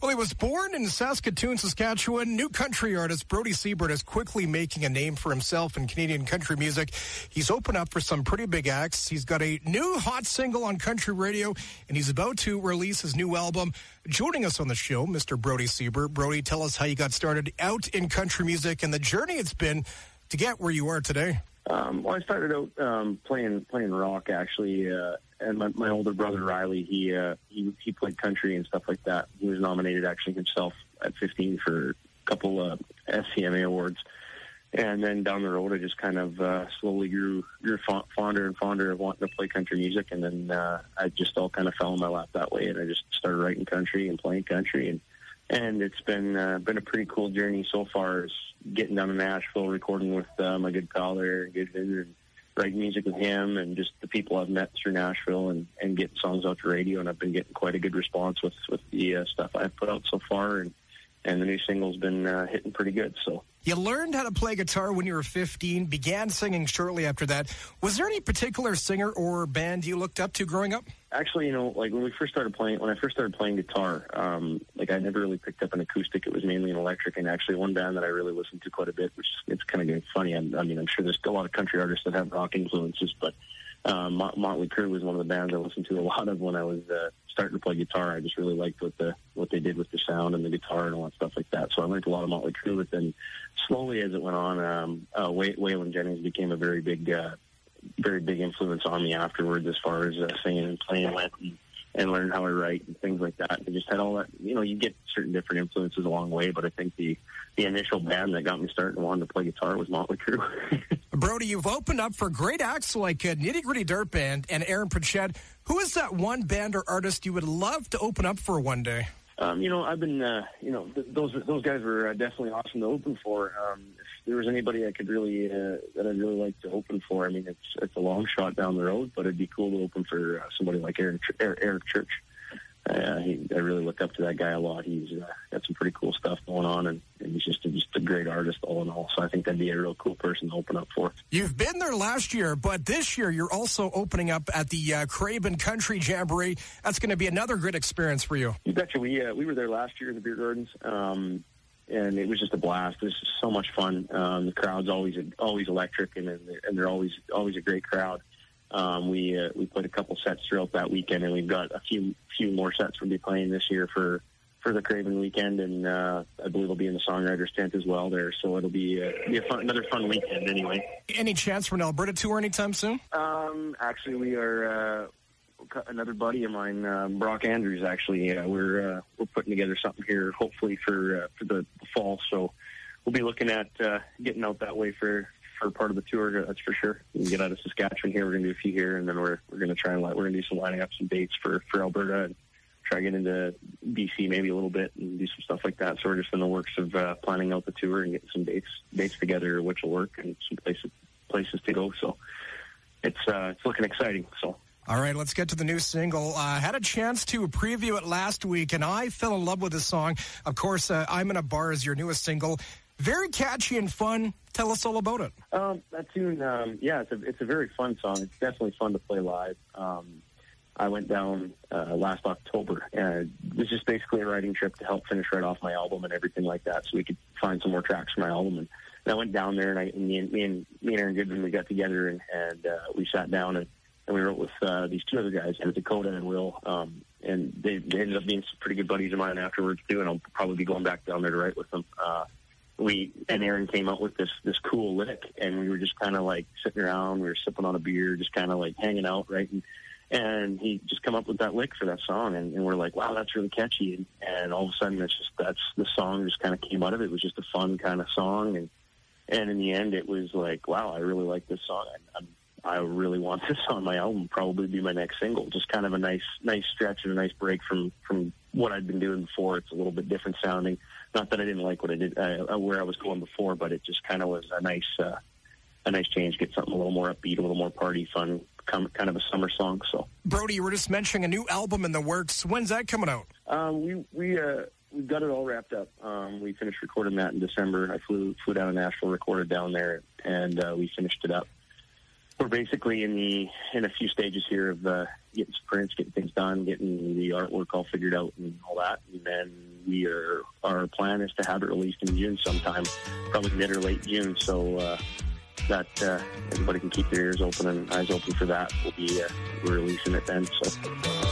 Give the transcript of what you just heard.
Well, he was born in Saskatoon, Saskatchewan. New country artist Brody Siebert is quickly making a name for himself in Canadian country music. He's opened up for some pretty big acts. He's got a new hot single on country radio, and he's about to release his new album. Joining us on the show, Mr. Brody Siebert. Brody, tell us how you got started out in country music and the journey it's been to get where you are today. Well, I started out playing rock, actually, and my older brother Riley, he played country and stuff like that. He was nominated actually himself at 15 for a couple SCMA awards, and then down the road, I just kind of slowly grew fonder and fonder of wanting to play country music, and then I just all kind of fell in my lap that way, and I just started writing country and playing country, and it's been a pretty cool journey so far. As getting down to Nashville, recording with my good pal there, and writing music with him, and just the people I've met through Nashville, and getting songs out to radio, and I've been getting quite a good response with the stuff I've put out so far, and the new single's been hitting pretty good. So you learned how to play guitar when you were 15, began singing shortly after that. Was there any particular singer or band you looked up to growing up? Actually, like when I first started playing guitar, like I never really picked up an acoustic. It was mainly an electric, and actually one band that I really listened to quite a bit, which it's kind of funny. I mean, I'm sure there's a lot of country artists that have rock influences, but Motley Crue was one of the bands I listened to a lot of when I was starting to play guitar. I just really liked what they did with the sound and the guitar and all that stuff like that. So I learned a lot of Motley Crue, but then slowly as it went on, Waylon Jennings became a very big influence on me afterwards, as far as singing and playing went, and learned how I write and things like that. I just had all that, you get certain different influences along the way, but I think the initial band that got me started and wanted to play guitar was Motley Crue. Brody, you've opened up for great acts like Nitty Gritty Dirt Band and Aaron Pritchett. Who is that one band or artist you would love to open up for one day? I've been, those guys were definitely awesome to open for. If there was anybody I could really, that I'd really like to open for, I mean, it's a long shot down the road, but it'd be cool to open for somebody like Eric Church. I really look up to that guy a lot. He's got some pretty cool stuff going on, and he's just a great artist all in all. So I think that'd be a real cool person to open up for. You've been there last year, but this year you're also opening up at the Craven Country Jamboree. That's going to be another great experience for you. You betcha. We were there last year in the Beer Gardens, and it was just a blast. It was so much fun. The crowd's always electric, and they're always a great crowd. We played a couple sets throughout that weekend, and we've got a few more sets we'll be playing this year for the Craven weekend, and I believe we'll be in the Songwriters tent as well there. So it'll be another fun weekend anyway. Any chance for an Alberta tour anytime soon? Actually, we are another buddy of mine, Brock Andrews. Actually, we're putting together something here, hopefully for the fall. So we'll be looking at getting out that way for part of the tour, that's for sure. We can get out of Saskatchewan here. We're going to do a few here, and then we're going to try and we're going to do some lining up some dates for Alberta, and try to get into BC maybe a little bit and do some stuff like that. So we're just in the works of planning out the tour and getting some dates together, which will work, and some places to go. So it's looking exciting. So. All right, let's get to the new single. I had a chance to preview it last week, and I fell in love with the song. Of course, I'm in a Bar is your newest single. Very catchy and fun. Tell us all about it. That tune, it's a very fun song. It's definitely fun to play live. I went down last October, and it was just basically a writing trip to help finish right off my album and everything like that, so we could find some more tracks for my album. And I went down there, and me and Aaron Goodman, we got together, and we sat down and we wrote with these two other guys, Dakota and Will, and they ended up being some pretty good buddies of mine afterwards too, and I'll probably be going back down there to write with them. Aaron came up with this cool lick, and we were just kind of like sitting around, we were sipping on a beer, just kind of like hanging out, right? And he just come up with that lick for that song, and we're like, wow, that's really catchy. And all of a sudden, that's the song just kind of came out of it. It was just a fun kind of song, and in the end, it was like, wow, I really like this song. I really want this on my album. Probably be my next single. Just kind of a nice stretch and a nice break from what I'd been doing before. It's a little bit different sounding. Not that I didn't like what I did, where I was going before, but it just kind of was a nice change. Get something a little more upbeat, a little more party fun, kind of a summer song. So, Brody, you were just mentioning a new album in the works. When's that coming out? We've got it all wrapped up. We finished recording that in December. I flew down to Nashville, recorded down there, and we finished it up. we're basically in a few stages here of getting some prints, getting things done, getting the artwork all figured out and all that. And then our plan is to have it released in June sometime, probably mid or late June. So that everybody can keep their ears open and eyes open for that. We're releasing it then. So.